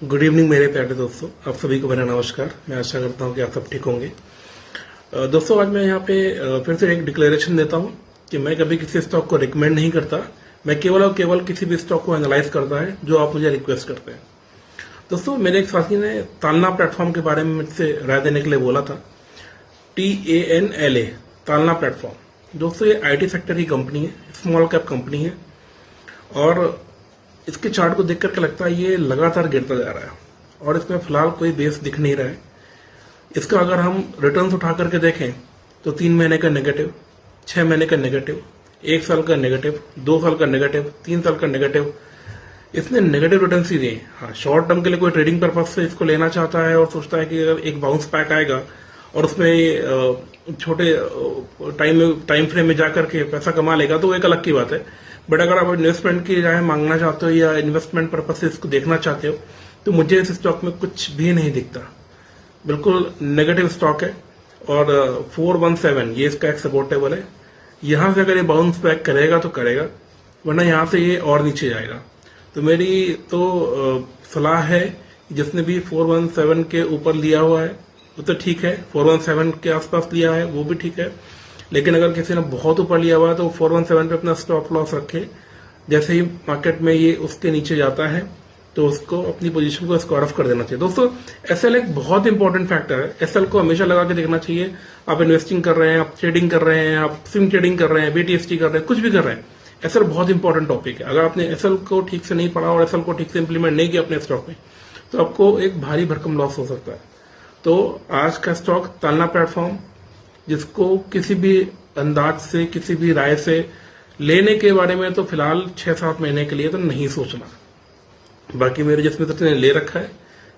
Good evening मेरे प्यारे दोस्तों, आप सभी को मेरा नमस्कार। मैं आशा करता हूं कि आप सब ठीक होंगे। दोस्तों, आज मैं यहाँ पे फिर से एक डिक्लेरेशन देता हूं कि मैं कभी किसी स्टॉक को रिकमेंड नहीं करता। मैं केवल और केवल किसी भी स्टॉक को एनालाइज करता है जो आप मुझे रिक्वेस्ट करते हैं। दोस्तों, मेरे एक साथी ने तालना प्लेटफॉर्म के बारे में मुझसे राय देने के लिए बोला था। TANLA, तालना प्लेटफॉर्म। दोस्तों, ये IT सेक्टर की कंपनी है, स्मॉल कैप कंपनी है और इसके चार्ट को देख करके लगता है ये लगातार गिरता जा रहा है और इसमें फिलहाल कोई बेस दिख नहीं रहा है। इसका अगर हम रिटर्न्स उठा करके देखें तो 3 महीने का नेगेटिव, 6 महीने का नेगेटिव, 1 साल का नेगेटिव, 2 साल का नेगेटिव, 3 साल का नेगेटिव, इसने नेगेटिव रिटर्न्स ही दिए। हाँ, शॉर्ट टर्म के लिए कोई ट्रेडिंग पर्पज से इसको लेना चाहता है और सोचता है कि अगर एक बाउंस बैक आएगा और उसमें छोटे टाइम फ्रेम में जाकर के पैसा कमा लेगा तो वो एक अलग की बात है। बट अगर आप इन्वेस्टमेंट की राय मांगना चाहते हो या इन्वेस्टमेंट पर्पज से इसको देखना चाहते हो तो मुझे इस स्टॉक में कुछ भी नहीं दिखता। बिल्कुल नेगेटिव स्टॉक है और 417 ये इसका एक सपोर्ट टेबल है। यहां से अगर ये बाउंस बैक करेगा तो करेगा, वरना यहां से ये और नीचे जाएगा। तो मेरी तो सलाह है, जिसने भी 417 के ऊपर लिया हुआ है वो तो ठीक है, 417 के आसपास लिया है वो भी ठीक है, लेकिन अगर किसी ने बहुत ऊपर लिया हुआ है तो 417 पे अपना स्टॉप लॉस रखे। जैसे ही मार्केट में ये उसके नीचे जाता है तो उसको अपनी पोजीशन को स्क्वायर ऑफ कर देना चाहिए। दोस्तों, एसएल एक बहुत इंपॉर्टेंट फैक्टर है। एसएल को हमेशा लगा के देखना चाहिए। आप इन्वेस्टिंग कर रहे हैं, आप ट्रेडिंग कर रहे हैं, आप स्विंग ट्रेडिंग कर रहे हैं, BTST कर रहे हैं, कुछ भी कर रहे हैं, एसएल बहुत इंपॉर्टेंट टॉपिक है। अगर आपने एसएल को ठीक से नहीं पढ़ा और एसएल को ठीक से इंप्लीमेंट नहीं किया अपने स्टॉक में तो आपको एक भारी भरकम लॉस हो सकता है। तो आज का स्टॉक तालना प्लेटफॉर्म, जिसको किसी भी अंदाज से, किसी भी राय से लेने के बारे में तो फिलहाल 6-7 महीने के लिए तो नहीं सोचना। बाकी मेरे जिस मित्र ने ले रखा है,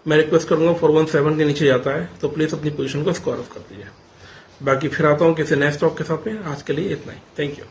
मैं रिक्वेस्ट करूंगा 417 के नीचे जाता है तो प्लीज अपनी पोजीशन को स्क्वायर ऑफ कर दीजिए। बाकी फिर आता हूं किसी नए स्टॉक के साथ में। आज के लिए इतना ही। Thank you.